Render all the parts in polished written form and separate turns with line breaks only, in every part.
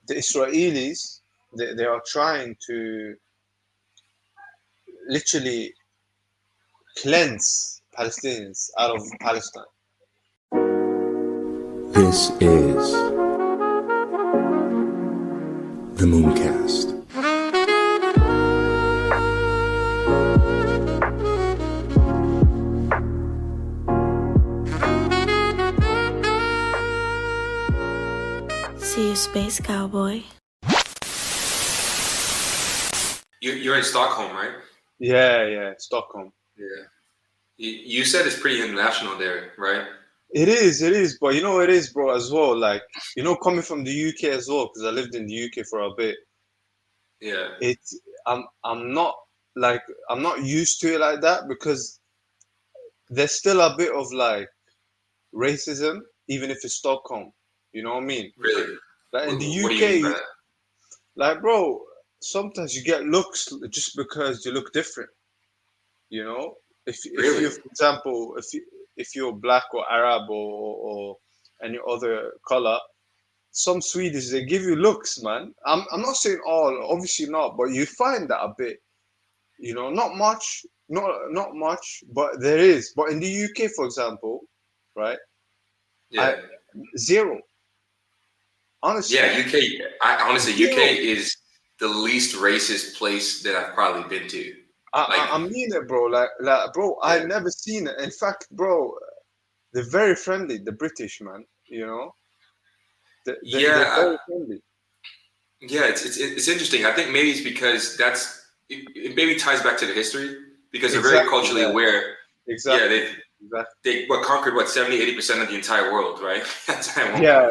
the Israelis, they are trying to literally cleanse Palestinians out of Palestine.
This is the Mooncast.
See you, Space Cowboy.
You're in Stockholm, right?
Yeah, Stockholm.
Yeah. You said it's pretty international there, right?
It is, but you know it is, bro, as well. Like, coming from the UK as well, because I lived in the UK for a bit.
Yeah.
It's I'm not used to it like that, because there's still a bit of like racism, even if it's Stockholm. You know what I mean?
Really?
Like in the
What do you mean by
UK,
that?
like, bro, sometimes you get looks just because you look different. You know, if
Really?
you, for example, if you're black or Arab or any other color, some Swedish, they give you looks, man. I'm not saying all, obviously not, but you find that a bit. Not much, not much, but there is. But in the UK, for example, right?
Yeah.
Zero. Honestly.
Yeah, UK. Honestly,
Zero.
UK is the least racist place that I've probably been to.
I mean it, bro. Like, bro,
Yeah.
I've never seen it. In fact, bro, they're very friendly. The British, man. They're very friendly.
Yeah, it's interesting. I think maybe it's because it maybe ties back to the history, because they're very culturally aware.
Exactly.
Yeah, they conquered 70-80% of the entire world, right?
Yeah.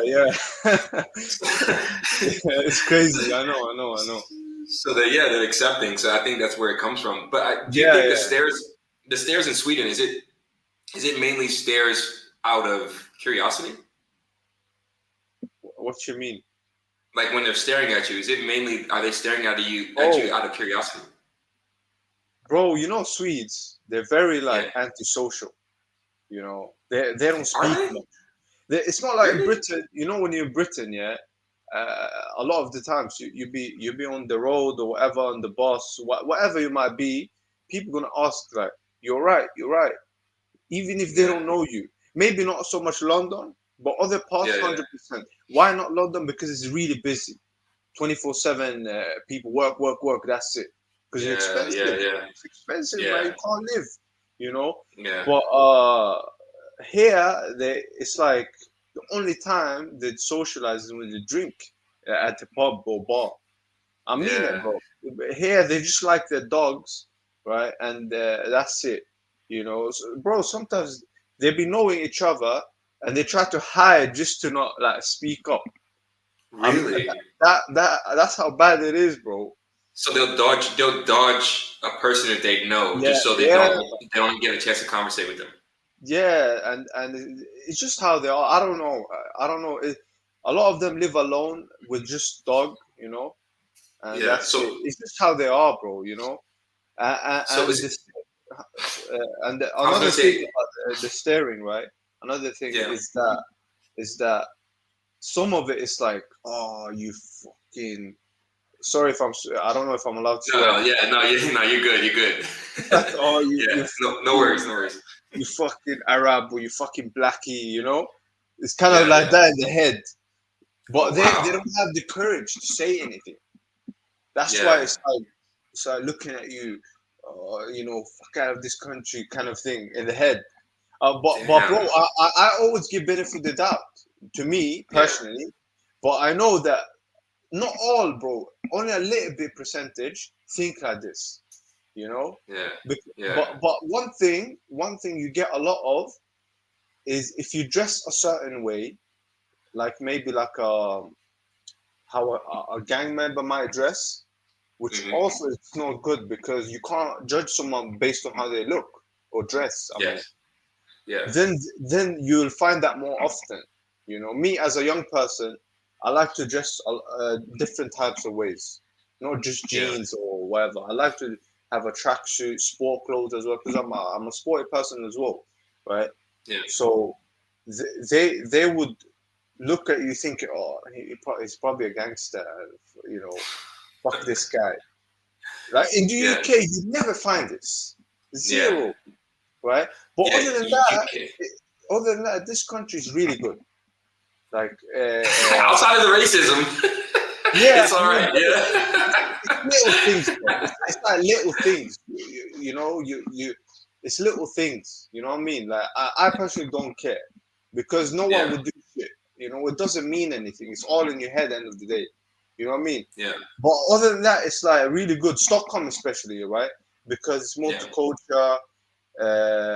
It's crazy. I know.
So they're accepting. So I think that's where it comes from. But do you think the stares in Sweden, is it mainly stares out of curiosity?
What you mean?
Like when they're staring at you, are they staring at you out of curiosity?
Bro, Swedes, they're very antisocial. They don't speak much. It's not like Britain. When you're in Britain, yeah, a lot of the times you be on the road or whatever, on the bus, whatever you might be, people gonna ask like, you're right, even if they don't know you. Maybe not so much London, but other parts, 100%. Why not London? Because it's really busy, 24/7. People work. That's it. Because it's expensive. It's expensive, man. You can't live.
Yeah.
But here, it's like the only time they socialize is when they drink at the pub or bar. I mean it, bro. Here they just like their dogs, right? And that's it. So, bro. Sometimes they be knowing each other and they try to hide just to not like speak up.
Really?
That's how bad it is, bro.
So they'll dodge a person that they know, just so they don't get a chance to conversate with them.
Yeah, and it's just how they are. I don't know. A lot of them live alone with just dog, and that's it. It's just how they are, bro. Another thing about the staring, right? Another thing is that some of it is like, oh, you fucking. Sorry I don't know if I'm allowed to.
You're good. You're good.
Oh,
no worries.
You fucking Arab or you fucking blackie, It's kind of like that in the head. But they don't have the courage to say anything. That's why it's like looking at you, fuck out of this country kind of thing in the head. But bro, I always give benefit of the doubt to me personally. But I know that not all, bro, only a little bit percentage think like this. But one thing you get a lot of is if you dress a certain way, like maybe like how a gang member might dress, which also is not good, because you can't judge someone based on how they look or dress. Then you'll find that more often. Me as a young person, I like to dress different types of ways, not just jeans or whatever. I like to have a tracksuit, sport clothes as well, because I'm a sporty person as well, right?
Yeah.
So they would look at you, think, oh, he's probably a gangster, you know, fuck this guy. Like in the
Yeah,
UK, you never find this,
yeah,
zero, right? But
yeah. UK.
other than that, this country is really good. Like,
Outside of the racism,
yeah,
it's all
no,
right.
but
Yeah,
it's little things, bro. It's like little things. You know, it's little things. You know what I mean? Like, I personally don't care because no one
yeah,
would do shit. You know, it doesn't mean anything. It's all in your head. At the end of the day, you know what I mean?
yeah,
But other than that, it's like really good. Stockholm, especially, right? Because it's
yeah.
multicultural,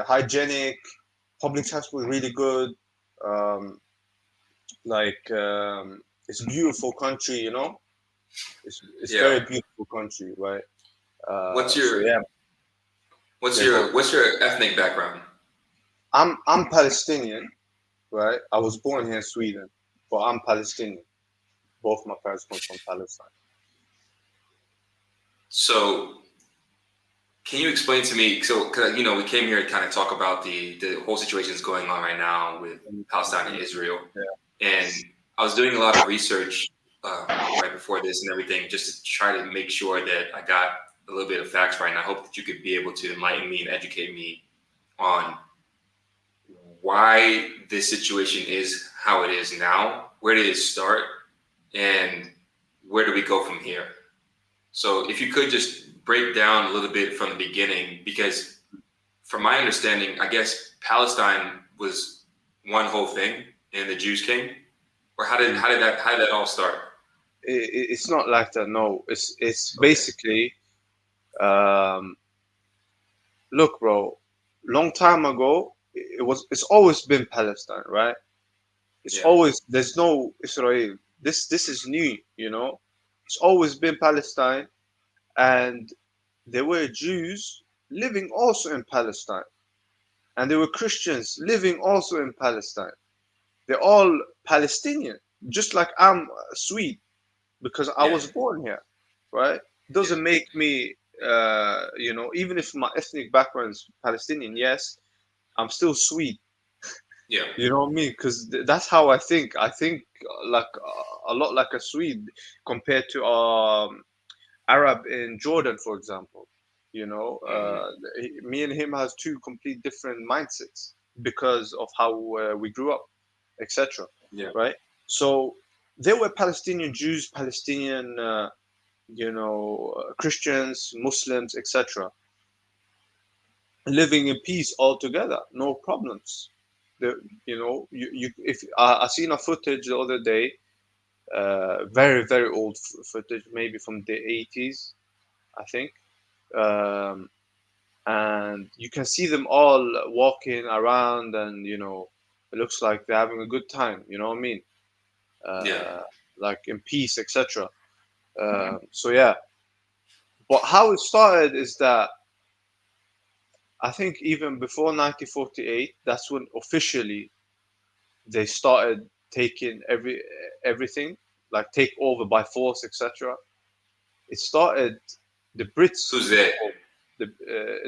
hygienic, public transport is really good. Um, it's a beautiful country, you know. It's
Yeah.
very beautiful country, right?
What's
So
your
yeah,
what's
yeah, go.
your what's your ethnic background?
I'm Palestinian, right? I was born here in Sweden, but I'm Palestinian. Both my parents come from Palestine.
So, can you explain to me? So, cause, we came here to kind of talk about the whole situation that's going on right now with Palestine and Israel, and I was doing a lot of research right before this and everything, just to try to make sure that I got a little bit of facts right. And I hope that you could be able to enlighten me and educate me on why this situation is how it is now. Where did it start, and where do we go from here? So if you could just break down a little bit from the beginning, because from my understanding, I guess Palestine was one whole thing, and the Jews came, or how did that all start?
It's not like that. No, it's
Okay.
basically um, look, bro. Long time ago, it's always been Palestine, right? It's
Yeah.
always there's no Israel. This is new, you know. It's always been Palestine, and there were Jews living also in Palestine, and there were Christians living also in Palestine. They're all Palestinian, just like I'm Swede because I
Yeah.
was born here, right?
Yeah.
Doesn't make me, even if my ethnic background is Palestinian, yes, I'm still Swede.
Yeah.
You know what I mean? Because that's how I think. I think like a lot like a Swede compared to Arab in Jordan, for example. You know,
Hmm.
me and him has two complete different mindsets because of how we grew up, etc.
Yeah.
Right? So there were Palestinian Jews, Palestinian, Christians, Muslims, etc. living in peace all together, no problems. If I seen a footage the other day, very very old footage, maybe from the 80s, I think, um, and you can see them all walking around, and it looks like they're having a good time. You know what I mean?
Yeah.
Uh, like in peace, etc. So yeah, but how it started is that I think even before 1948, that's when officially they started taking everything, like take over by force, etc. It started the Brits.
Who's they?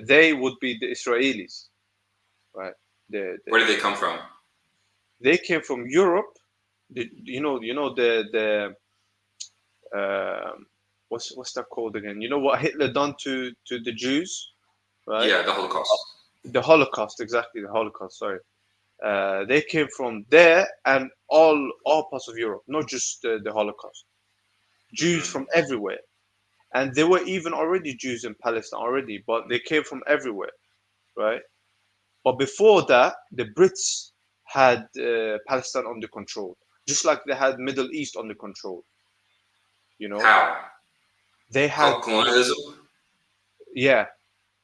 They would be the Israelis, right?
Where did they come from?
They came from Europe. What's that called again? You know what Hitler done to the Jews, right?
Yeah, the Holocaust.
The Holocaust, exactly the Holocaust. Sorry, they came from there and all parts of Europe, not just the Holocaust. Jews
Hmm.
from everywhere, and there were even already Jews in Palestine already, but they came from everywhere, right? But before that, the Brits had Palestine under control, just like they had Middle East under control. You know,
How?
they had,
Colonialism.
yeah,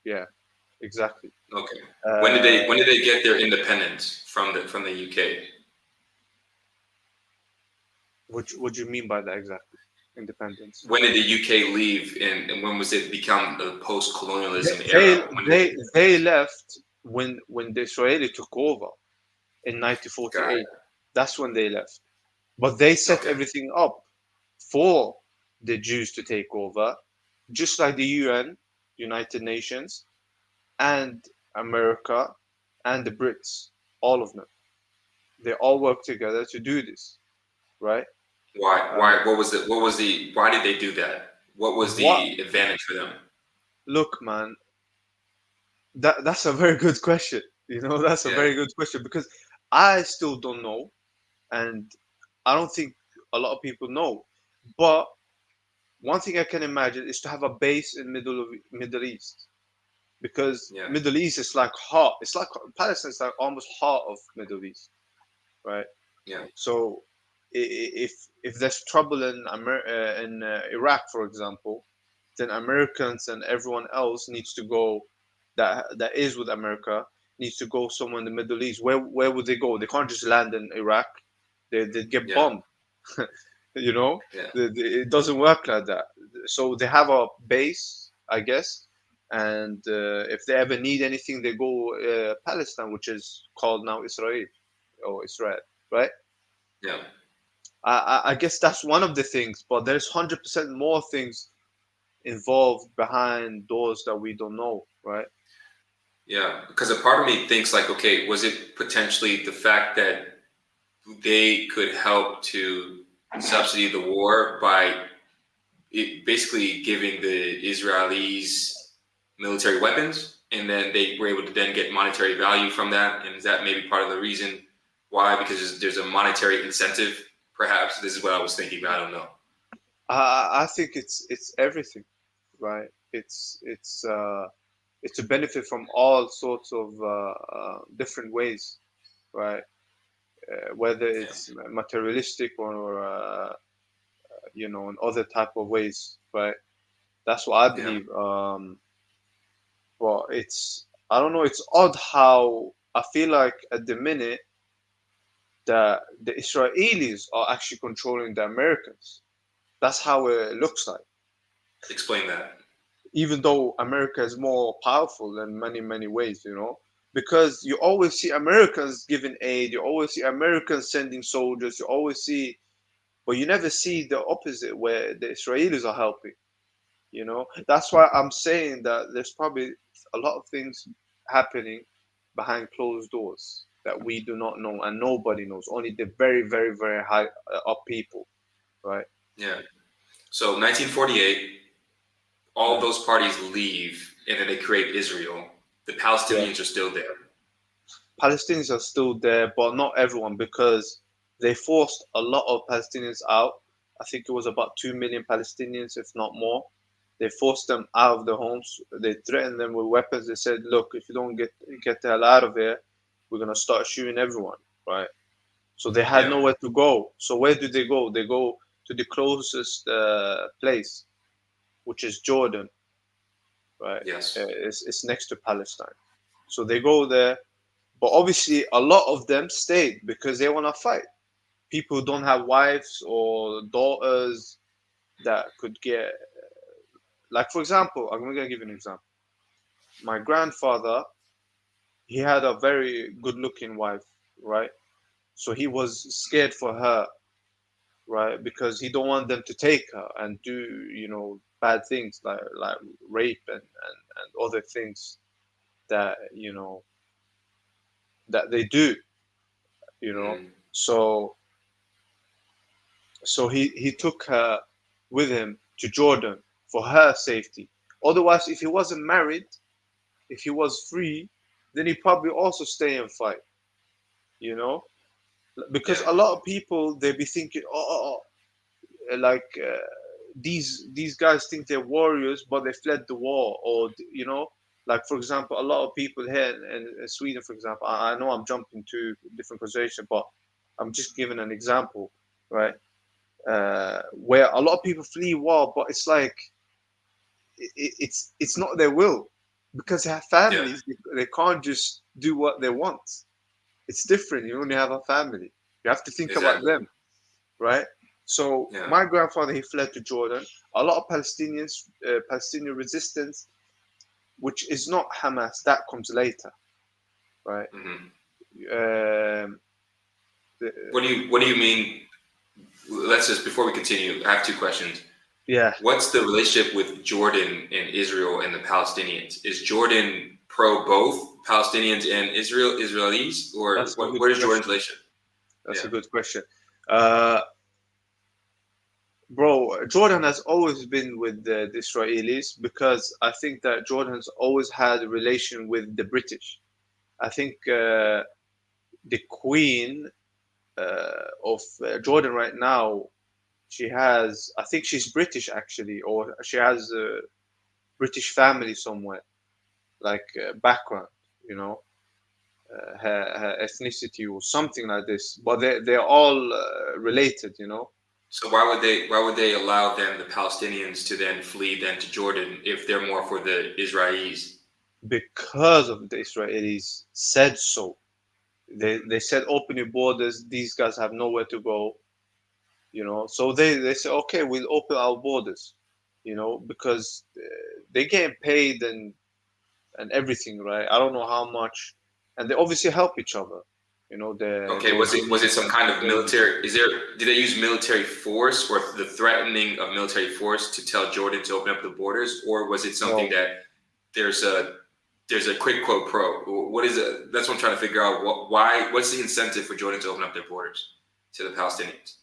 yeah, exactly.
Okay. When
Uh,
did they get their independence from the UK?
what do you mean by that exactly? Independence.
When did the UK leave, and when was it become the post-colonialism
They
era? When did
they
it?
they left when the Israeli took over in
Got
1948. That's when they left. But they
it.
set
Okay.
everything up for the Jews to take over, just like the UN, United Nations, and America, and the Brits, all of them. They all work together to do this. right?
Why?
Uh,
Why? What was the? What was the? Why did they do that? What was
what?
the advantage for them?
Look, man, that's a very good question. That's a
Yeah.
very good question because I still don't know, and I don't think a lot of people know. But one thing I can imagine is to have a base in Middle East because
Yeah.
Middle East is like heart. It's like Palestine is like almost heart of Middle East, right?
Yeah.
So if there's trouble in Iraq, for example, then Americans and everyone else needs to go that is with America needs to go somewhere in the Middle East. Where would they go? They can't just land in Iraq. They'd get
Yeah.
bombed. you know,
Yeah.
it doesn't work like that. So they have a base, I guess, and if they ever need anything, they go Palestine, which is called now Israel or Israel, right?
Yeah.
I guess that's one of the things, but there's 100% more things involved behind doors that we don't know, right?
Yeah. Because a part of me thinks like, okay, was it potentially the fact that they could help to subsidy the war by basically giving the Israelis military weapons, and then they were able to then get monetary value from that. And is that maybe part of the reason why? Because there's a monetary incentive, perhaps. This is what I was thinking, but I don't know.
I think it's everything, right? It's a benefit from all sorts of different ways, right? Whether
Yeah,
it's materialistic or in other type of ways, right? That's what I
yeah,
believe. But I don't know. It's odd how I feel like at the minute that the Israelis are actually controlling the Americans. That's how it looks like.
explain that.
Even though America is more powerful in many, many ways, because you always see Americans giving aid, you always see Americans sending soldiers, you always see, but you never see the opposite where the Israelis are helping. That's why I'm saying that there's probably a lot of things happening behind closed doors that we do not know and nobody knows, only the very, very, very high up people, right?
Yeah. So 1948, all
Mm.
those parties leave, and then they create Israel. The
Yeah.
Palestinians are still there.
Palestinians are still there, but not everyone because they forced a lot of Palestinians out. I think it was about 2 million Palestinians, if not more. They forced them out of their homes. They threatened them with weapons. They said, "Look, if you don't get the hell out of here, we're gonna start shooting everyone." Right? So they had
Yeah.
nowhere to go. So where do they go? They go to the closest place, which is Jordan. Right?
Yes.
It's next to Palestine. So they go there, but obviously a lot of them stayed because they want to fight. People who don't have wives or daughters that could get, like for example, I'm gonna give you an example. My grandfather, he had a very good-looking wife, right? So he was scared for her, right? Because he don't want them to take her and do, bad things like rape and other things that that they do, you know.
Mm.
So he took her with him to Jordan for her safety. Otherwise, if he wasn't married, if he was free, then he'd probably also stay and fight, you know? Because
Yeah.
a lot of people they be thinking, like these guys think they're warriors, but they fled the war, or like for example, a lot of people here in Sweden, for example. I know I'm jumping to different conversation, but I'm just giving an example, right? Where a lot of people flee war, but it's like it's not their will because they have
Yeah.
families. They can't just do what they want. It's different. You only have a family. You have to think about
Exactly.
them, right? So
Yeah.
my grandfather he fled to Jordan. A lot of Palestinians, Palestinian resistance, which is not Hamas, that comes later, right?
Hmm.
Um, the,
What do you mean? Let's just before we continue, I have two questions.
yeah,
What's the relationship with Jordan and Israel and the Palestinians? Is Jordan pro both Palestinians and Israelis, or
that's a good
what is Jordan's
question.
relationship?
That's
Yeah.
a good question. Uh, bro, Jordan has always been with the Israelis because I think that Jordan has always had a relation with the British. I think the Queen of Jordan right now, she has, I think she's British actually, or she has a British family somewhere, like background, you know, her ethnicity or something like this. But they're all related, you know.
So why would they allow then the Palestinians to then flee then to Jordan if they're more for the Israelis?
Because of the Israelis said so. They said open your borders. These guys have nowhere to go, you know. So they say okay, we'll open our borders, you know, because they getting paid and everything, right? I don't know how much, and they obviously help each other, you know.
Okay,
They're
was it
doing
some kind of
things.
military? Did they use military force or the threatening of military force to tell Jordan to open up the borders, or was it something
No,
that there's a there's a quid quo pro? What is it? That's what I'm trying to figure out. Why? What's the incentive for Jordan to open up their borders to the Palestinians?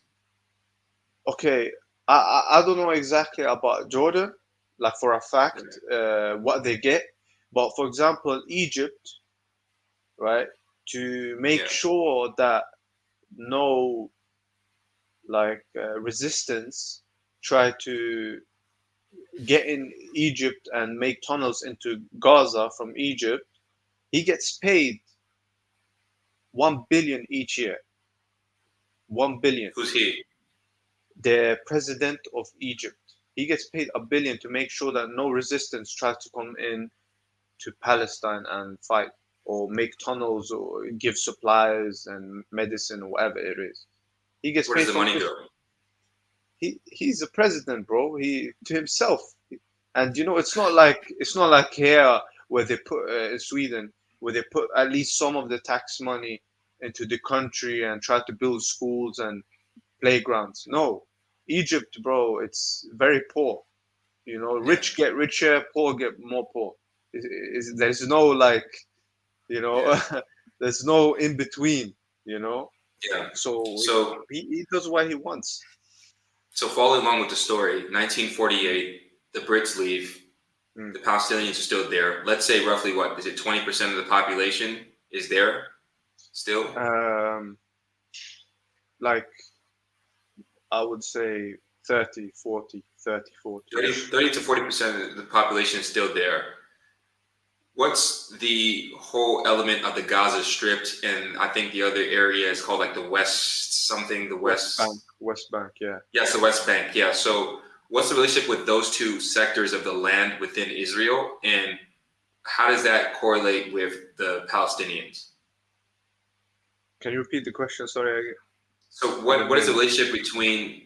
okay. I don't know exactly about Jordan, like for a fact, what they get, but for example, Egypt, right, to make
Yeah,
sure that no resistance try to get in Egypt and make tunnels into Gaza from Egypt, he gets paid 1 billion each year. 1 billion.
who's he?
The president of Egypt, he gets paid 1 billion to make sure that no resistance tries to come in to Palestine and fight or make tunnels or give supplies and medicine or whatever it is. He gets
Where does
paid
the
from
money
this.
go?
He's a president, bro. He to himself, and you know it's not like here where they put in Sweden where they put at least some of the tax money into the country and try to build schools and playgrounds. No, Egypt, bro, it's very poor. You know,
Yeah,
rich get richer, poor get more poor. There's no you know,
yeah,
there's no in between. You know,
yeah.
so
So
he does what he wants.
so following along with the story, 1948, the Brits leave.
Mm.
The Palestinians are still there. Let's say roughly what is it? 20% of the population is there still.
Um, like I would say 30, 40, 30, 40
30,
ish.
30 to 40% of the population is still there. What's the whole element of the Gaza Strip? And I think the other area is called like the West something. The West,
West Bank, yeah.
yes, the West Bank. Yeah. So what's the relationship with those two sectors of the land within Israel, and how does that correlate with the Palestinians?
Can you repeat the question? Sorry,
So
I
what is the
didn't.
relationship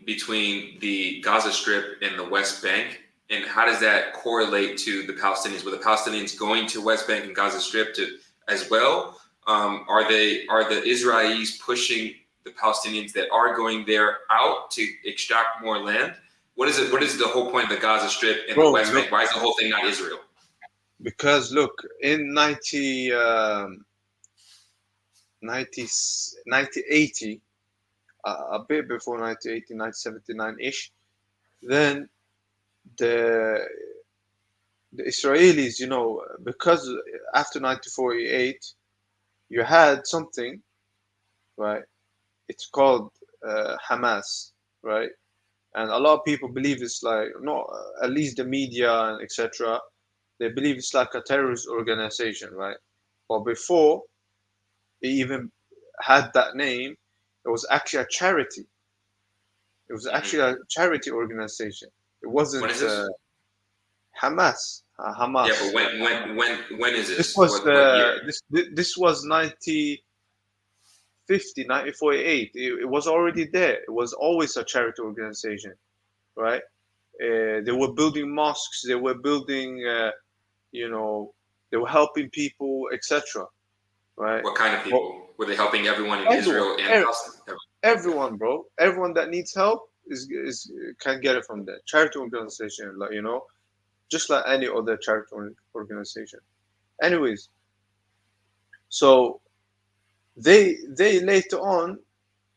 between the Gaza Strip and the West Bank, and how does that correlate to the Palestinians? Were the Palestinians going to West Bank and Gaza Strip to as well? Are the Israelis pushing the Palestinians that are going there out to extract more land? What is it? What is the whole point of the Gaza Strip and the
Bro,
West
look,
Bank? Why is the whole thing not Israel?
because look, in 1980, a bit before 1980, 1979-ish, then the the Israelis, you know, because after 1948, you had something, right? It's called Hamas, right? And a lot of people believe it's like no, at least the media and etc. They believe it's like a terrorist organization, right? But before it even had that name, it was actually a charity. It was actually
Hmm.
a charity organization. It
When
wasn't
is this?
Hamas.
Yeah, but
Hamas.
when is
This
this?
was
What year?
this was 1950, 1948. It was already there. It was always a charity organization, right? They were building mosques. They were building, you know, they were helping people, etc. Right?
What kind of
But
people? Were they helping everyone in
everyone,
Israel and Palestine? Okay.
everyone, bro, everyone that needs help is can get it from there. Charity organization, like you know, just like any other charity organization. Anyways, so they later on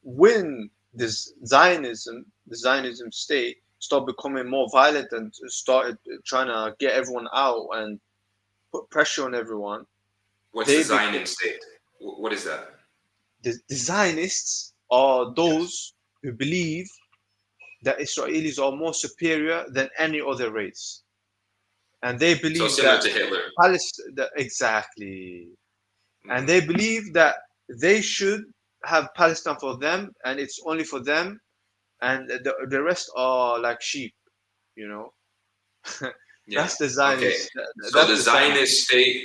when this Zionism, the Zionism state start becoming more violent and started trying to get everyone out and put pressure on everyone,
What's the
they became
Zionist state? What is that?
the Zionists are
Yes.
those who believe that Israelis are more superior than any other race, and they
So
believe
similar
that
to Hitler.
Palestine exactly, and
Mm.
they believe that they should have Palestine for them, and it's only for them, and the rest are like sheep, you know.
Yeah.
That's the
Okay.
Zionist.
So
That's
the
the Zionist.
Zionist state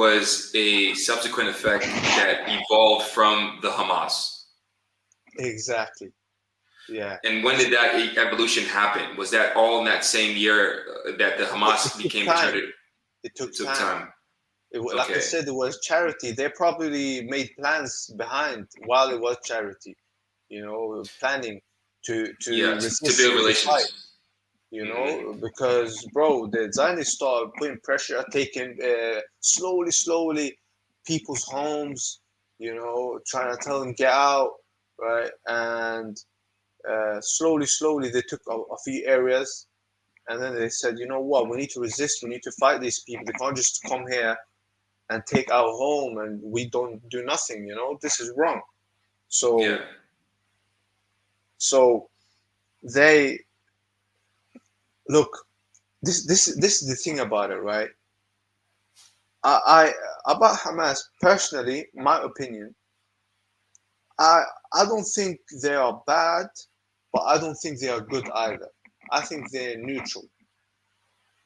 was a subsequent effect that evolved from the Hamas.
Exactly. Yeah.
And when did that evolution happen? Was that all in that same year that the
It
Hamas
took
became
time.
returned?
It took
It took
time.
time.
Like I
Okay.
said, it was charity. They probably made plans behind while it was charity, planning to
Yeah. To
resist,
build
to fight,
relations. Mm.
because bro, the Zionists started putting pressure, taking slowly people's homes, trying to tell them get out, right? And slowly they took a few areas, and then they said, you know what, we need to resist, we need to fight these people. They can't just come here and take our home and we don't do nothing. This is wrong.
Yeah.
So they look, this is the thing about it, right? About Hamas personally, my opinion, I don't think they are bad, but I don't think they are good either. I think they're neutral,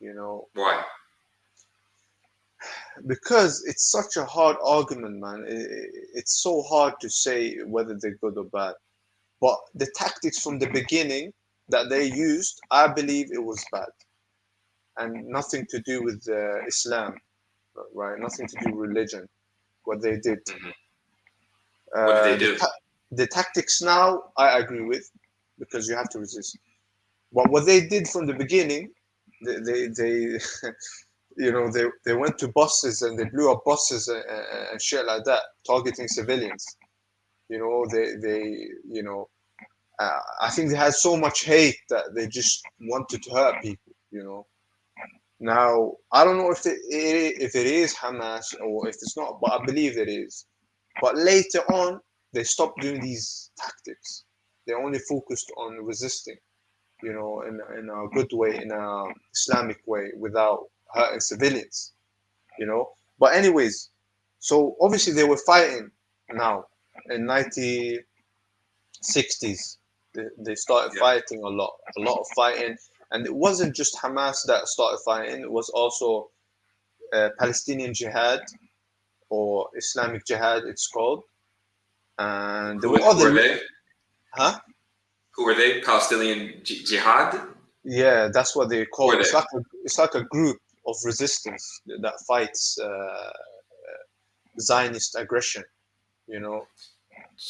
you know
Why?
because it's such a hard argument, man. It's so hard to say whether they're good or bad. But the tactics from the beginning that they used, I believe it was bad, and nothing to do with Islam, right? Nothing to do with religion. What they did,
Hmm. What did
uh,
they
the
do?
the tactics now, I agree with, because you have to resist. But what they did from the beginning, they they went to buses and they blew up buses and shit like that, targeting civilians. I think they had so much hate that they just wanted to hurt people. Now, I don't know if it is Hamas or if it's not, but I believe it is. But later on, they stopped doing these tactics. They only focused on resisting, in a good way, in a Islamic way, without hurting civilians. But anyways, so obviously they were fighting now in 1960s. They started
Yeah.
fighting a lot of fighting, and it wasn't just Hamas that started fighting. It was also Palestinian Jihad or Islamic Jihad, it's called, and there were
Who
other,
are they?
huh?
Who are they? Palestinian Jihad?
Yeah, that's what they
Who
call.
are they?
It's like a group of resistance that fights Zionist aggression. You know,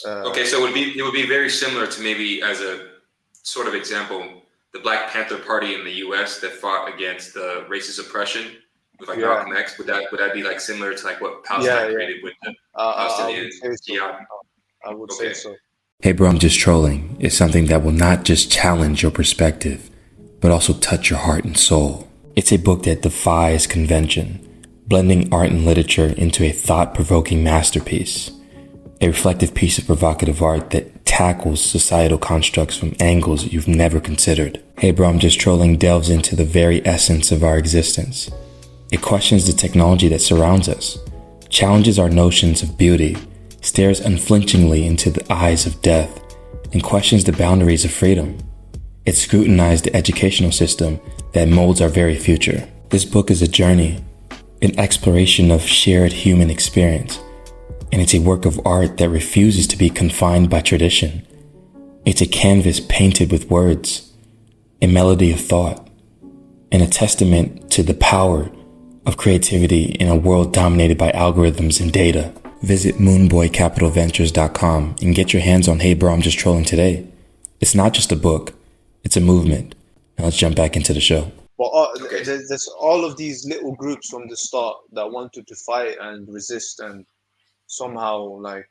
Okay,
uh,
so it would be very similar to, maybe as a sort of example, the Black Panther Party in the U.S. that fought against the racist oppression with like
yeah,
Malcolm X. Would that be like similar to like what
yeah,
Palestine
yeah.
created with the
I would
Palestinian
say so.
Jihad?
I would say
Okay.
so.
Hey bro, I'm just trolling is something that will not just challenge your perspective, but also touch your heart and soul. It's a book that defies convention, blending art and literature into a thought-provoking masterpiece. A reflective piece of provocative art that tackles societal constructs from angles you've never considered. Hey bro, I'm just trolling delves into the very essence of our existence. It questions the technology that surrounds us, challenges our notions of beauty, stares unflinchingly into the eyes of death, and questions the boundaries of freedom. It scrutinized the educational system that molds our very future. This book is a journey, an exploration of shared human experience, and it's a work of art that refuses to be confined by tradition. It's a canvas painted with words, a melody of thought, and a testament to the power of creativity in a world dominated by algorithms and data. Visit moonboycapitalventures.com and get your hands on Hey Bro, I'm Just Trolling today. It's not just a book, it's a movement. Now let's jump back into the show.
But
Okay.
there's all of these little groups from the start that wanted to fight and resist and somehow, like,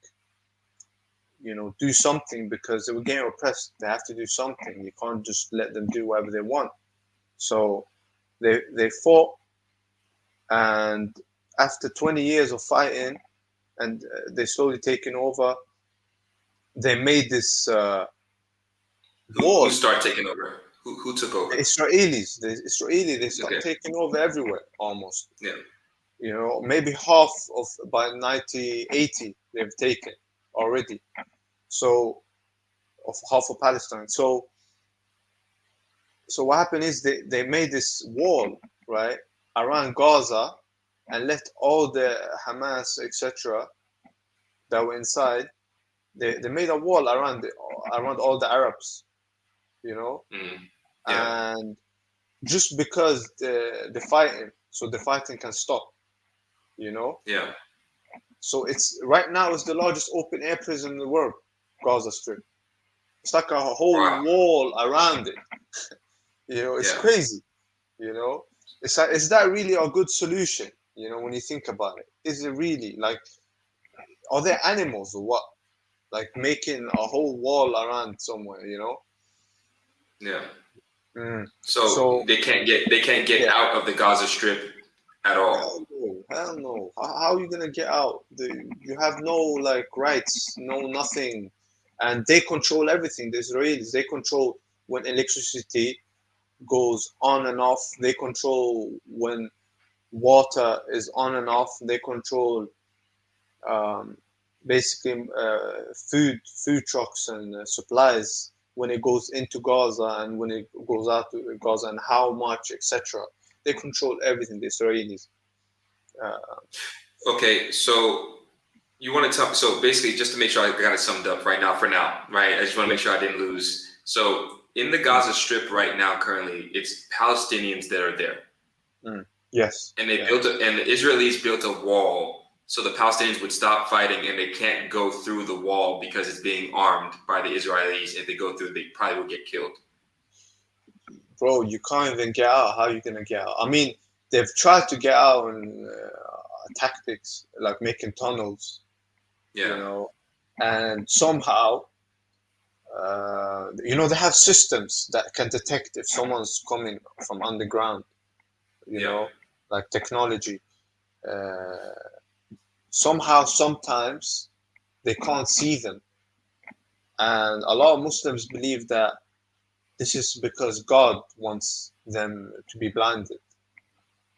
do something because they were getting oppressed. They have to do something. You can't just let them do whatever they want. So they fought, and after 20 years of fighting, and they slowly taking over, they made this
Who
wall.
started taking over? Who took over?
They start
Okay.
taking over everywhere almost.
Yeah.
Maybe half of by 1980 they've taken already. So of half of Palestine. So what happened is they made this wall, right, around Gaza, and left all the Hamas, etc., that were inside. They made a wall around all the Arabs,
Mm. Yeah.
and just because the fighting, so the fighting can stop, you know.
Yeah.
So it's right now it's the largest open air prison in the world, Gaza Strip. It's like a whole
Wow.
wall around it. It's
Yeah.
crazy. It's like, is that really a good solution? When you think about it, is it really like, are they animals or what? Like making a whole wall around somewhere.
Yeah.
Mm.
So
So
they can't get
yeah,
out of the Gaza Strip at all.
hell no, hell no. How are you gonna get out? You have no like rights, no nothing, and they control everything. The Israelis, they control when electricity goes on and off. They control when water is on and off. They control um, basically food trucks and supplies when it goes into Gaza and when it goes out to Gaza, and how much, etc. They control everything. The Israelis. Uh,
Okay. So you want to talk? So basically, just to make sure I got it summed up right now, for now, right? I just want to
yeah.
make sure I didn't lose. So in the Gaza Strip right now, currently, it's Palestinians that are there.
Mm. Yes.
And they
Yeah.
and the Israelis built a wall so the Palestinians would stop fighting, and they can't go through the wall because it's being armed by the Israelis. If they go through, they probably will get killed.
Bro, you can't even get out. How are you gonna get out? I mean, they've tried to get out in tactics like making tunnels,
Yeah,
and somehow, they have systems that can detect if someone's coming from underground. You
yeah,
know, like technology. Uh, Somehow, sometimes they can't see them, and a lot of Muslims believe that this is because God wants them to be blinded,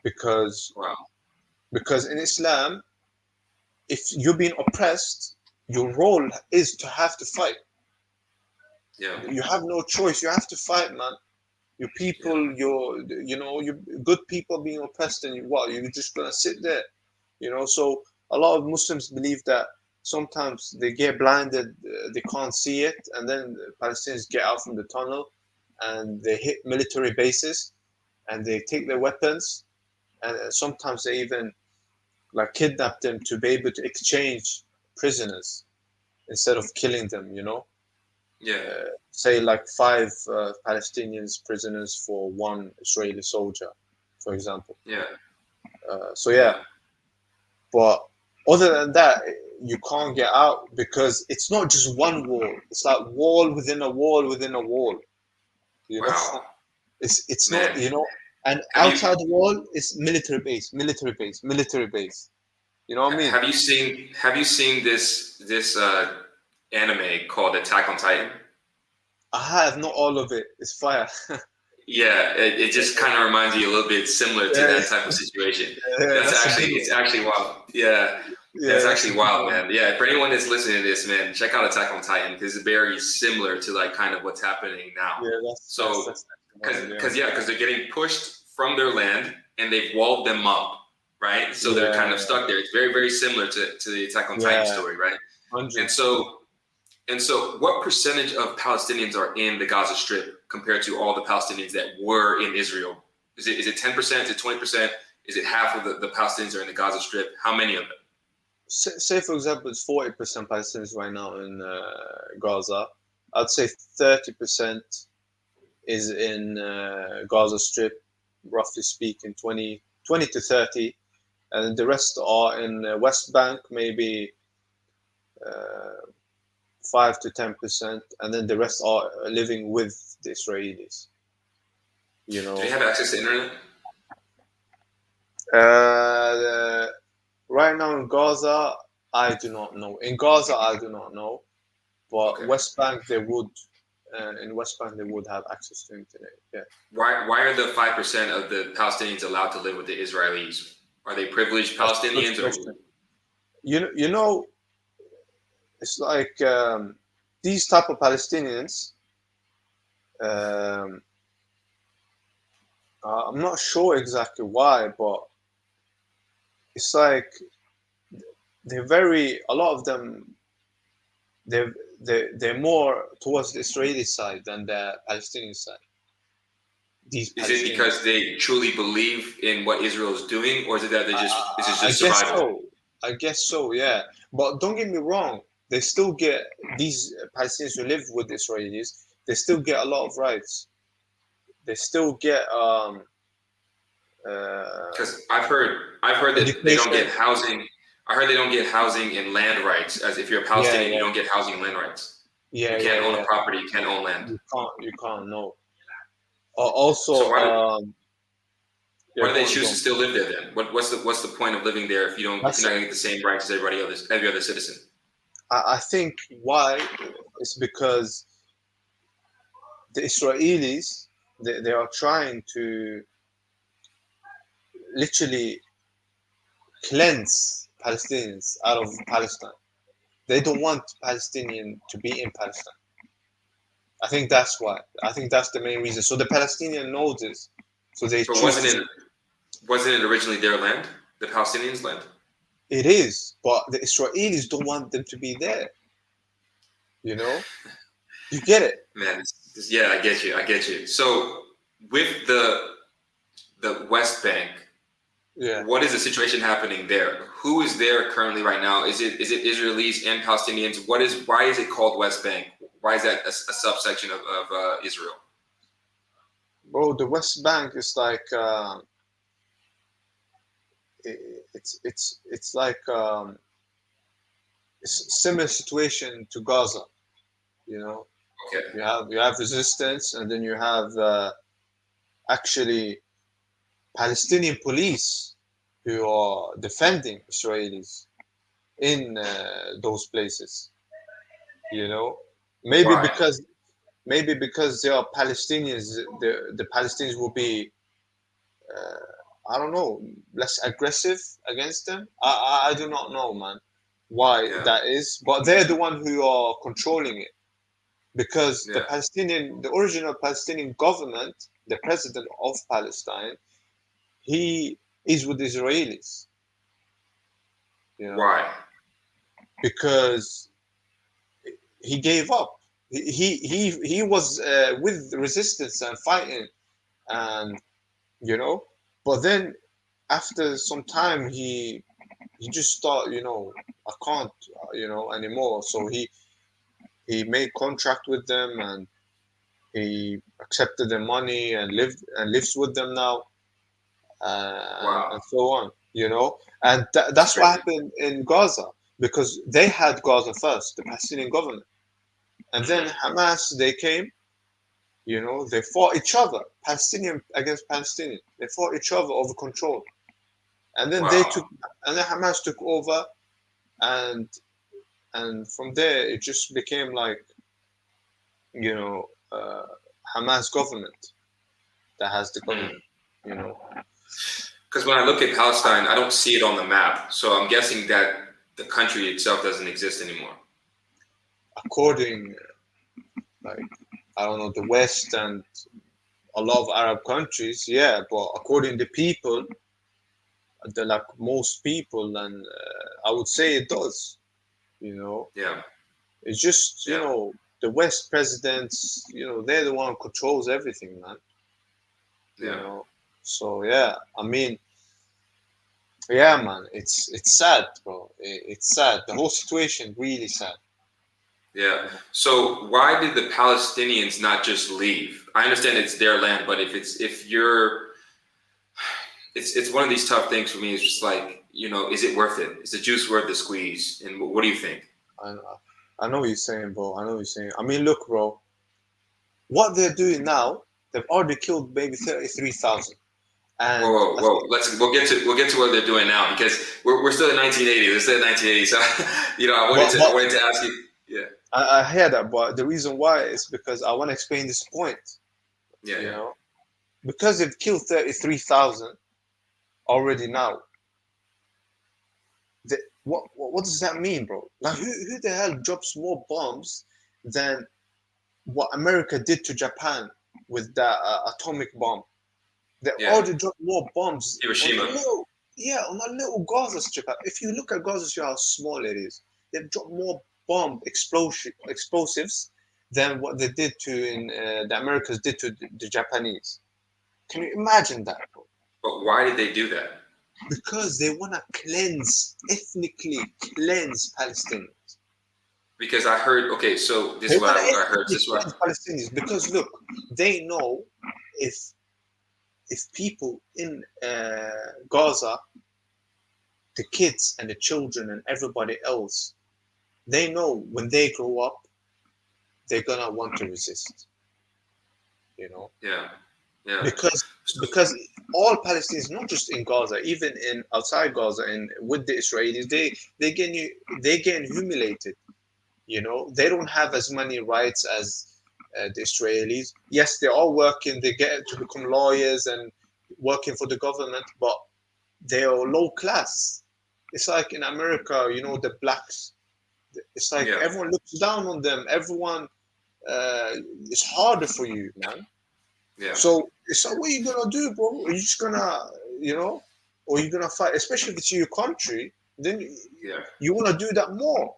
because
wow,
because in Islam, if you're being oppressed, your role is to have to fight.
yeah,
You have no choice. You have to fight, man. Your
yeah,
people, your good people being oppressed, and you're just gonna sit there. So a lot of Muslims believe that sometimes they get blinded, they can't see it, and then the Palestinians get out from the tunnel, and they hit military bases, and they take their weapons, and sometimes they even like kidnap them to be able to exchange prisoners instead of killing them.
yeah,
Say like five Palestinians prisoners for one Israeli soldier, for example.
yeah,
So yeah,
yeah.
but other than that, you can't get out because it's not just one wall. It's like wall within a wall within a wall. You know,
Wow,
it's not.
man.
And
Have you
outside the wall is military base, military base, military base. You know what I mean?
have you seen this anime called Attack on Titan?
I have not all of it. It's fire.
Yeah, it just kind of reminds you a little bit similar to
Yeah,
that type of situation.
yeah,
That's
that's a
actually
good
it's
one.
actually wild. Yeah,
Yeah,
that's
that's a
actually
good
wild,
one.
man. Yeah, for anyone that's listening to this, man, check out Attack on Titan because it's very similar to like kind of what's happening now.
Yeah, that's
So,
one. Yeah,
because they're getting pushed from their land and they've walled them up, right? So they're kind of
yeah,
stuck there. It's very very similar to the Attack on Titan
yeah.
story, right? And
100.
so and so, what percentage of Palestinians are in the Gaza Strip compared to all the Palestinians that were in Israel? Is it 10%? Is it 20%? Is it half of the Palestinians are in the Gaza Strip? How many of them?
Say for example, it's 40% Palestinians right now in Gaza. I'd say 30% is in Gaza Strip, roughly speaking, 20 to 30, and the rest are in West Bank, maybe uh, 5 to 10%, and then the rest are living with the Israelis. You
Do they
know,
have access to internet?
uh, right now in Gaza, I do not know. In Gaza, I do not know, but
Okay.
West Bank they would. In West Bank, they would have access to internet. Yeah.
Why are the 5% of the Palestinians allowed to live with the Israelis? Are they privileged
That's a good
Palestinians or?
question. You know, it's like these type of Palestinians. Um, I'm not sure exactly why, but it's like they're very. A lot of them, they're more towards the Israeli side than the Palestinian side. These
Is it
Palestinians.
because they truly believe in what Israel is doing, or is it that they just this is
I
just
guess
survival?
so. I guess so. Yeah, but don't get me wrong. They still get these Palestinians who live with the Israelis. They still get a lot of rights. They still get uh,
Because I've heard that they don't get
education.
housing. I heard they don't get housing and land rights. As if you're a
Yeah,
Palestinian, you
yeah,
don't get housing and land rights. You
yeah,
can't
yeah,
own a
yeah.
property. You can't own land.
You can't know.
So
Also, yeah,
why do
go
they
on,
choose
go
to
on.
still live there then? What's the point of living there if you're not
That's
going to get the same rights as every other citizen?
I think why is because the Israelis they are trying to literally cleanse Palestinians out of Palestine. They don't want Palestinian to be in Palestine. I think that's why. I think that's the main reason. So the Palestinian knows this, so they
But
choose to.
wasn't it originally their land, the Palestinians' land?
It is, but the Israelis don't want them to be there. You know, you get it.
Man, yeah, I get you. I get you. So with the West Bank,
Yeah.
what is the situation happening there? Who is there currently right now? Is it Israelis and Palestinians? Why is it called West Bank? Why is that a subsection of Israel?
Bro, the West Bank is like it's like it's a similar situation to Gaza. You know,
Okay,
you have resistance, and then you have actually Palestinian police who are defending Israelis in those places. You know, maybe
why?
because maybe because they are Palestinians, the Palestinians will be I don't know, less aggressive against them. I do not know, man, why
Yeah,
that is, but they're the one who are controlling it because
yeah.
the original Palestinian government, the president of Palestine, he is with the Israelis, you know,
Why?
because he gave up. He was with resistance and fighting, and you know, but then after some time he just thought, I can't, anymore. So he made contract with them, and he accepted their money and lives with them now,
Wow,
and so on. And
it's
that's what
crazy.
happened in Gaza because they had Gaza first, the Palestinian government, and then
Hmm.
Hamas they came. They fought each other, Palestinian against Palestinian. They fought each other over control, and then
Wow.
Hamas took over, and from there it just became like you know uh, Hamas government that has the government. You know,
Because when I look at Palestine, I don't see it on the map. So I'm guessing that the country itself doesn't exist anymore.
according like I don't know the West and a lot of Arab countries, yeah, but according to people, the like most people, and I would say it does. You know,
Yeah,
it's just
yeah,
the West presidents. They're the one who controls everything, man. You
yeah.
know, so yeah, I mean, yeah, man, it's sad, bro. It's sad. The whole situation really sad.
Yeah. So why did the Palestinians not just leave? I understand it's their land, but if you're it's one of these tough things for me. It's just like, is it worth it? Is the juice worth the squeeze? And what do you think?
I I know what you're saying, bro. I know what you're saying. I mean, look, bro. What they're doing now, they've already killed maybe 33,000,
Whoa,
and
whoa,
I
whoa!
think
We'll get to what they're doing now because we're still in 1980. We're still in 1980. So I wanted
but,
to
but
I wanted to ask you. Yeah,
I hear that, but the reason why is because I want to explain this point.
yeah,
You
yeah.
know, because they've killed 33,000 already now. What does that mean, bro? Like, who the hell drops more bombs than what America did to Japan with that atomic bomb? They
Yeah.
already dropped more bombs on a
Hiroshima.
little, yeah, on a little Gaza Strip. If you look at Gaza Strip, how small it is, they've dropped more explosives than what they did to in the Americans did to the Japanese. Can you imagine that, bro?
But why did they do that?
Because they want to ethnically cleanse Palestinians.
Because I heard. Okay, so this
They
is what
want to
I heard.
ethnically
This is what.
cleanse Palestinians because look, they know if people in Gaza, the kids and the children and everybody else, they know when they grow up, they're gonna want to resist. You know,
Yeah, yeah.
because
So,
because all Palestinians, not just in Gaza, even in outside Gaza and with the Israelis, they get humiliated. You know, they don't have as many rights as the Israelis. Yes, they're all working. They get to become lawyers and working for the government, but they're low class. It's like in America, you know, the blacks. It's like
yeah,
everyone looks down on them. Everyone, uh, it's harder for you, man.
yeah,
So it's like, what are you gonna do, bro? Are you just gonna, you know, or you gonna fight? Especially if it's your country, then
yeah,
you wanna do that more,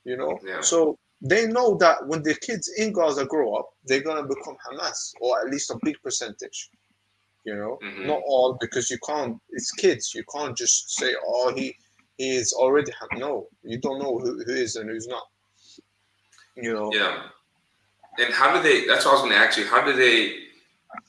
you know.
yeah.
So they know that when the kids in Gaza grow up, they're gonna become Hamas, or at least a big percentage. You know, not
Hmm.
all, because you can't. It's kids. You can't just say, "Oh, he is already." No, you don't know who is and who's not. You know,
Yeah. And how do they? That's what I was going to ask you. How do they?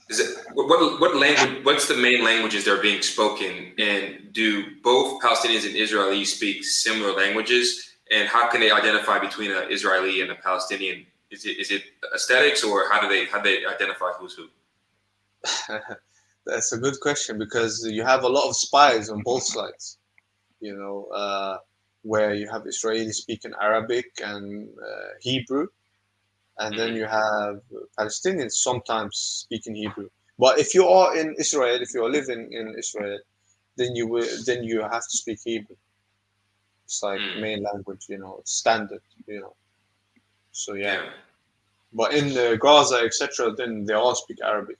Is it what language? What's the main languages that are being spoken? And do both Palestinians and Israelis speak similar languages? And how can they identify between an Israeli and a Palestinian? Is it aesthetics, or how do they identify who's who?
that's a good question because you have a lot of spies on both sides. You know, where you have Israelis speaking Arabic and Hebrew, and then
Hmm.
you have Palestinians sometimes speaking Hebrew. But if you are in Israel, if you are living in Israel, then you have to speak Hebrew. It's like
Mm.
main language, you know, it's standard, you know. So yeah,
Yeah.
but in Gaza, etc., then they all speak Arabic.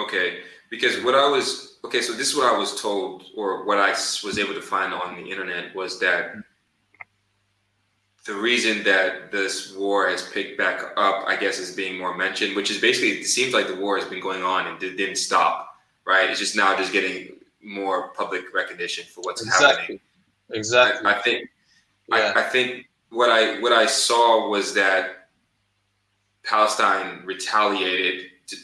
Okay. Because what I was okay, so this is what I was told, or what I was able to find on the internet was that the reason that this war has picked back up, I guess, is being more mentioned, which is basically it seems like the war has been going on and it didn't stop, right? It's just now just getting more public recognition for what's happening.
Exactly,
I,
exactly.
I think
Yeah,
I think what I saw was that Palestine retaliated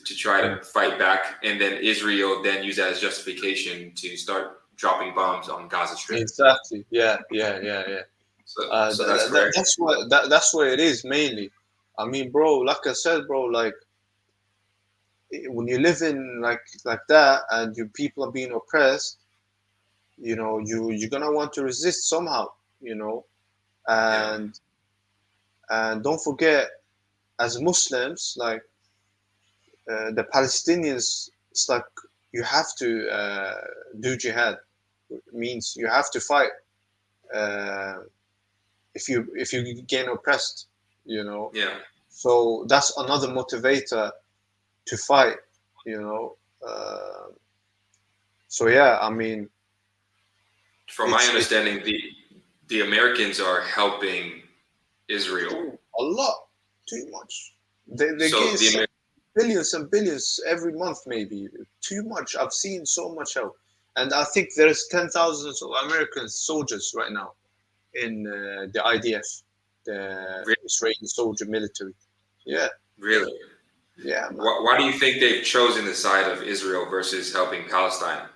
to try to fight back, and then Israel then used that as justification to start dropping bombs on Gaza Strip.
exactly. Yeah, yeah, yeah, yeah.
So that's correct.
That's what it is mainly. I mean, bro, like I said, bro, like when you live in like that and your people are being oppressed, you know, you're gonna want to resist somehow, you know,
Yeah.
and don't forget, as Muslims, like the Palestinians, it's like you have to do jihad. It means you have to fight uh, if you get oppressed, you know.
Yeah.
So that's another motivator to fight, you know. So yeah, I mean,
From my
it's
understanding, the Americans are helping Israel.
a lot, too much. They
So
gain
the
billions and billions every month, maybe too much. I've seen so much help, and I think there's 10,000s of American soldiers right now in the IDF, the Israeli soldier military. Yeah,
Really,
yeah, man.
why do you think they've chosen the side of Israel versus helping Palestine?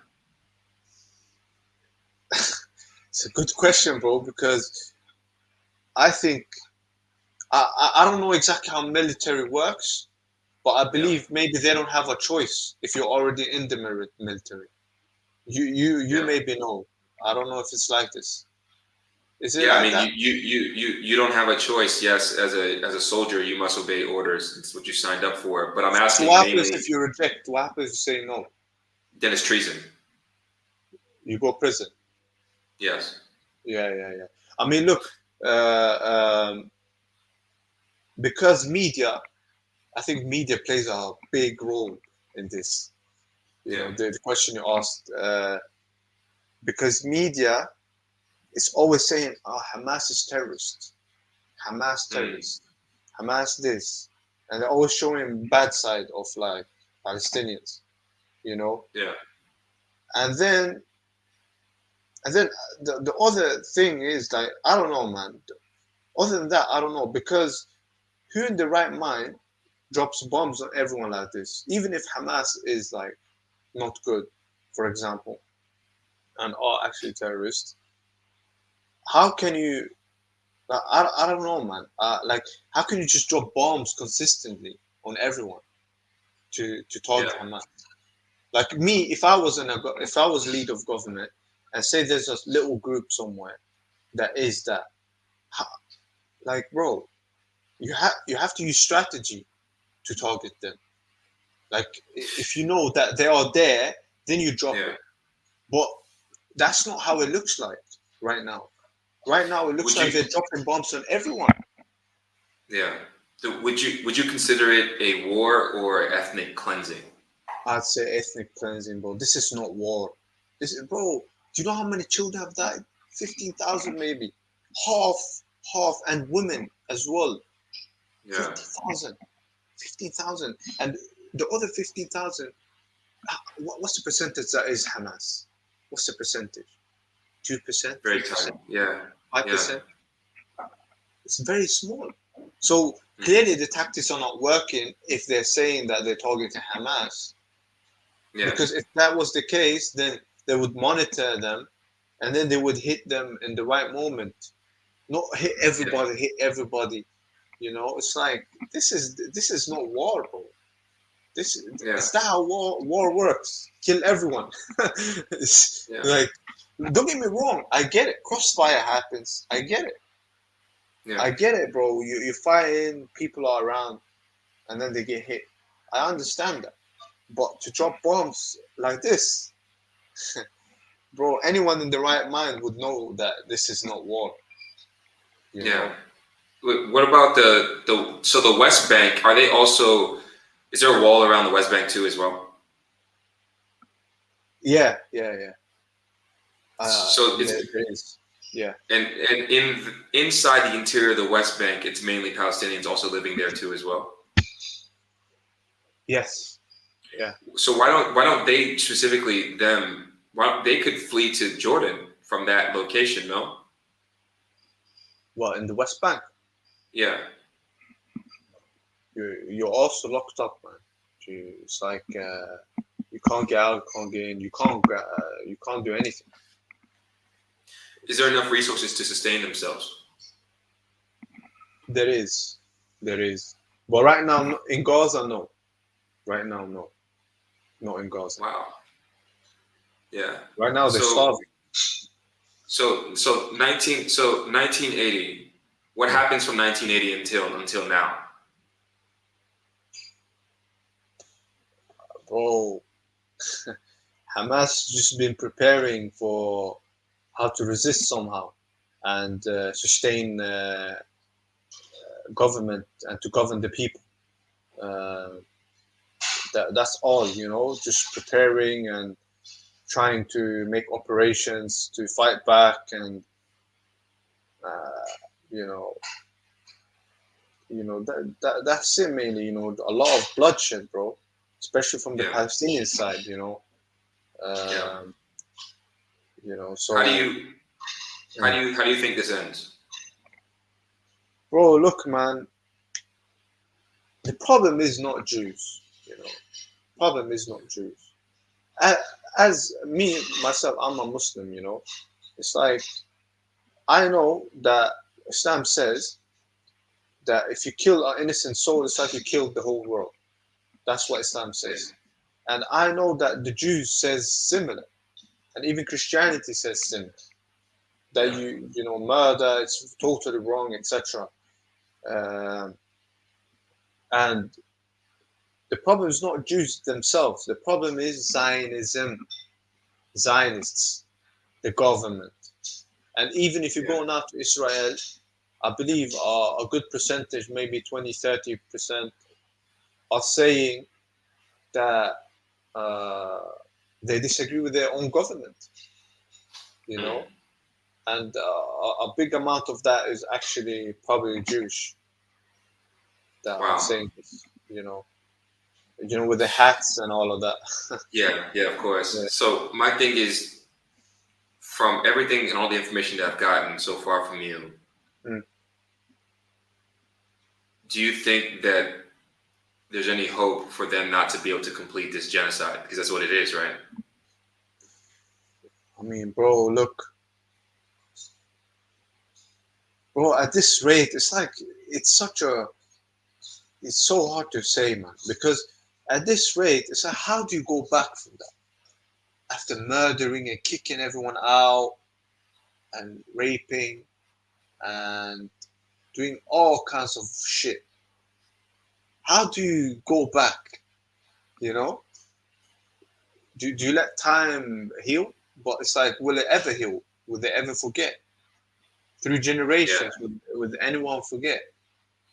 It's a good question, bro, because I think I don't know exactly how military works, but I
Yeah.
believe maybe they don't have a choice if you're already in the military. You
Yeah.
maybe know. I don't know if it's like this. Is it
Yeah, I
like
mean,
that?
you don't have a choice. Yes, as a soldier, you must obey orders. It's what you signed up for. But I'm
So
asking
what happens if
mainly,
you reject? What happens if you say no?
then it's treason.
You go prison.
Yes.
Yeah. I mean, look, because media, I think media plays a big role in this. You
Yeah.
know, the question you asked, because media is always saying, "Oh, Hamas is terrorist, Hamas
Mm.
terrorist, Hamas this," and they're always showing bad side of like Palestinians. You know,
Yeah.
and then the other thing is like I don't know, man. Other than that, I don't know because who in the right mind drops bombs on everyone like this? Even if Hamas is like not good, for example, and are actually terrorists, how can you? I don't know, man. Like, how can you just drop bombs consistently on everyone to
Yeah.
target Hamas? Like me, if I was if I was lead of government, and say there's a little group somewhere that is that, like, bro, you have to use strategy to target them. Like, if you know that they are there, then you drop
Yeah.
it. But that's not how it looks like right now. Right now, it looks
Would
like
you?
they're dropping bombs on everyone.
Yeah. So would you consider it a war or ethnic cleansing?
I'd say ethnic cleansing, bro. This is not war. This is, bro. Do you know how many children have died? 15,000, maybe. Half, half, and women as well.
Yeah.
50,000, 15,000, and the other 15,000. What's the percentage that is Hamas? What's the percentage? 2%,
Very
3%,
tiny. Yeah. Yeah.
5%? It's very small. So
Hmm.
clearly the tactics are not working if they're saying that they're targeting Hamas.
Yeah.
Because if that was the case, then they would monitor them and then they would hit them in the right moment. Not hit
Yeah.
everybody, hit everybody. You know, it's like this is not war, bro. This
Yeah.
is that how war works. Kill everyone. It's
Yeah.
like, don't get me wrong, I get it. Crossfire happens. I get it.
Yeah.
I get it, bro. You're fighting, people are around, and then they get hit. I understand that. But to drop bombs like this, bro, anyone in the right mind would know that this is not war. You
Yeah.
know?
What about the West Bank? Are they also? Is there a wall around the West Bank too as well?
Yeah.
So it's
There is. Yeah.
and inside the interior of the West Bank, it's mainly Palestinians also living there too as well.
Yes. Yeah.
So why don't they specifically them? Why they could flee to Jordan from that location? No.
Well, in the West Bank,
Yeah.
you're also locked up, man. It's like you can't get out, can't get in, you can't do anything.
Is there enough resources to sustain themselves?
There is, there is, but right now in Gaza, no. Right now, no, not in Gaza.
Wow. Yeah.
Right now, they're
So
starving.
so 1980. What
Yeah.
happens from 1980 until now?
Bro, Hamas just been preparing for how to resist somehow and sustain government and to govern the people. Uh, that's all, just preparing and trying to make operations to fight back and uh, you know, that's it mainly. A lot of bloodshed, bro, especially from the
Yeah.
Palestinian side.
Yeah.
Um,
How do
so
you how do you think this ends?
bro, look, man, the problem is not Jews. Problem is not Jews. As me myself, I'm a Muslim. It's like I know that Islam says that if you kill an innocent soul, it's like you killed the whole world. That's what Islam says. And I know that the Jews says similar, and even Christianity says similar. That
Yeah.
murder, it's totally wrong, etc. Um, and the problem is not Jews themselves. The problem is Zionism, Zionists, the government. And even if you
Yeah.
go now to Israel, I believe a good percentage, maybe 20, 30%, are saying that uh, they disagree with their own government, you
Mm.
know, and a big amount of that is actually probably Jewish that are
Wow.
saying this, with the hats and all of that.
Yeah. Yeah. Of course.
Yeah.
So my thing is, from everything and all the information that I've gotten so far from you,
Mm.
do you think that there's any hope for them not to be able to complete this genocide? Because that's what it is, right?
I mean, bro, at this rate, it's such a, it's so hard to say, man, because at this rate, it's like, how do you go back from that after murdering and kicking everyone out and raping and doing all kinds of shit? How do you go back? You know, do you let time heal? But it's like, will it ever heal? Will they ever forget? Through
Yeah.
generations, will anyone forget?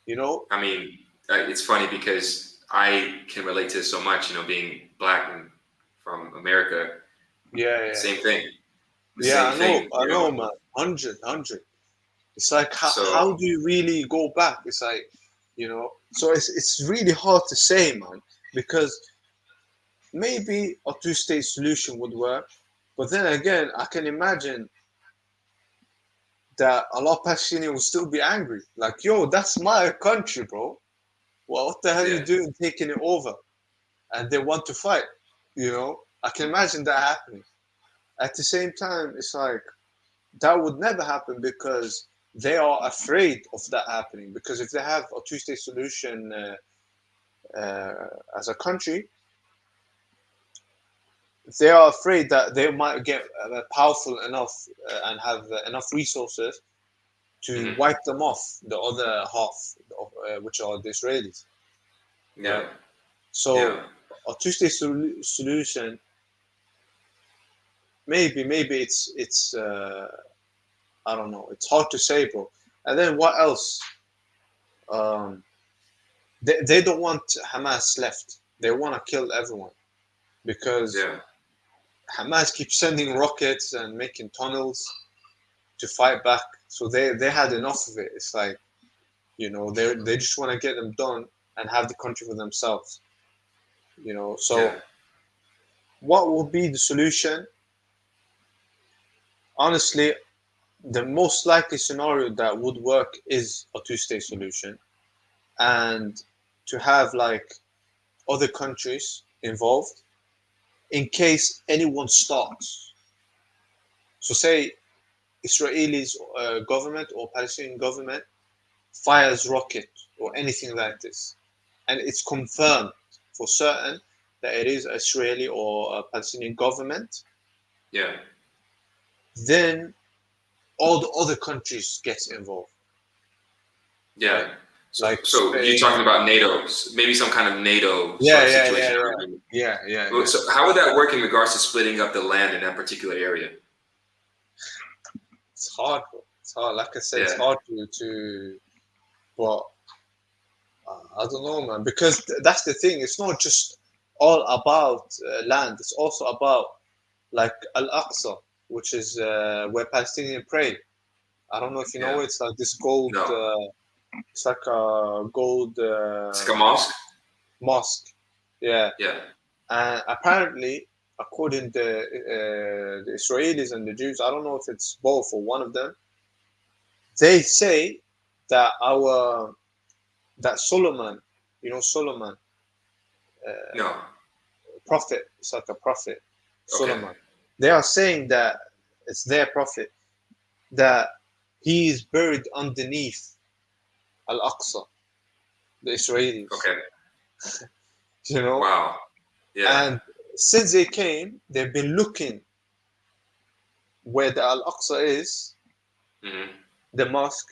You know?
I mean, it's funny because I can relate to this so much. Being black and from America,
Yeah, yeah,
same thing. The
yeah.
same thing.
I know, man. 100. It's like, how
So
do you really go back? It's like, So it's really hard to say, man, because maybe a two-state solution would work, but then again, I can imagine that a lot of Palestinians will still be angry. Like, yo, that's my country, bro. Well, what the hell are you
yeah.
doing taking it over? And they want to fight. I can imagine that happening. At the same time, it's like that would never happen because they are afraid of that happening. Because if they have a two-state solution as a country, they are afraid that they might get powerful enough and have enough resources to
Hmm.
wipe them off, the other half, which are the Israelis,
Yeah.
right? So
Yeah.
a two-state solution, maybe it's I don't know. It's hard to say, bro. And then what else? Um, they don't want Hamas left. They want to kill everyone because
Yeah.
Hamas keeps sending rockets and making tunnels to fight back. So they had enough of it. It's like they just want to get them done and have the country for themselves.
Yeah.
So what will be the solution? Honestly, the most likely scenario that would work is a two-state solution, and to have like other countries involved in case anyone starts. So, say Israelis government or Palestinian government fires rocket or anything like this, and it's confirmed for certain that it is Israeli or a Palestinian government,
Yeah.
then all the other countries get involved, right?
Yeah. So,
Like
so you're talking
Spain.
about NATO, maybe some kind of NATO sort
Yeah,
of
yeah, yeah,
situation.
yeah, yeah, yeah,
Well,
yeah.
so how would that work in regards to splitting up the land in that particular area?
It's hard, bro. It's hard. Like I said, it's
Yeah.
hard but I don't know, man, because that's the thing. It's not just all about land. It's also about like Al Aqsa, which is where Palestinians pray. I don't know if you know.
Yeah.
It's like this gold.
No.
It's like a gold
It's like a mosque.
mosque. Yeah,
Yeah.
and apparently, according to the Israelis and the Jews, I don't know if it's both or one of them. They say that that Solomon, Solomon,
No.
prophet, it's like a prophet,
Okay.
Solomon. They are saying that it's their prophet, that He is buried underneath Al-Aqsa, the Israelis,
Okay.
you know.
Wow. Yeah.
And since they came, they've been looking where the Al-Aqsa is,
Hmm.
the mosque,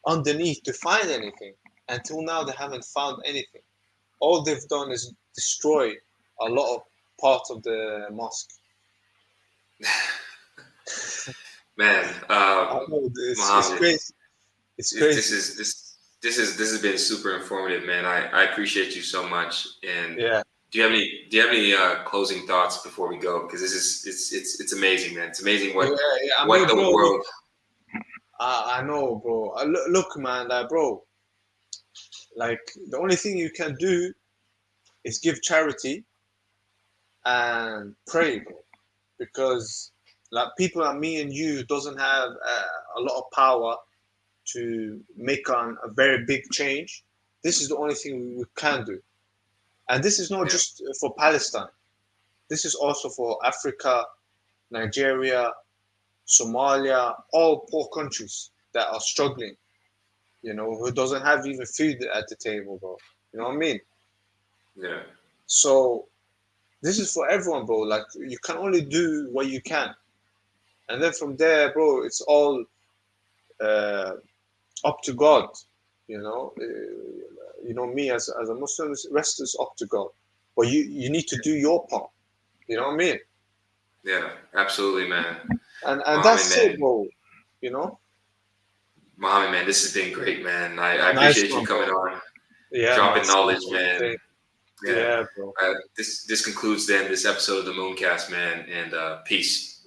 underneath to find anything. Until now, they haven't found anything. All they've done is destroy a lot of parts of the mosque.
Man,
I know it's
Mohammed,
crazy. It's
this
crazy.
is this has been super informative, man. I appreciate you so much. And
Yeah,
do you have any closing thoughts before we go? Because this is it's amazing, man. It's amazing
yeah, yeah. I
what
mean,
the
bro, look,
world.
I know, bro. Look, man, like, bro, like the only thing you can do is give charity and pray, bro, because like people like me and you doesn't have a lot of power to make a very big change. This is the only thing we can do, and this is not
Yeah,
just for Palestine. This is also for Africa, Nigeria, Somalia, all poor countries that are struggling. You know, who doesn't have even food at the table, bro. You know what I mean?
yeah,
So this is for everyone, bro. Like you can only do what you can, and then from there, bro, it's all uh, up to God. You know me as a Muslim, the rest is up to God. But you need to do your part. You know what I mean?
yeah. Absolutely, man.
And
Mohammed,
that's it,
man.
bro. You know,
Mohammed, man. This has been great, man. I
nice
appreciate you
one, bro.
coming on,
Yeah, man.
dropping
Same,
knowledge,
same.
man. Yeah.
Yeah, bro.
This concludes then this episode of the Mooncast, man. And peace.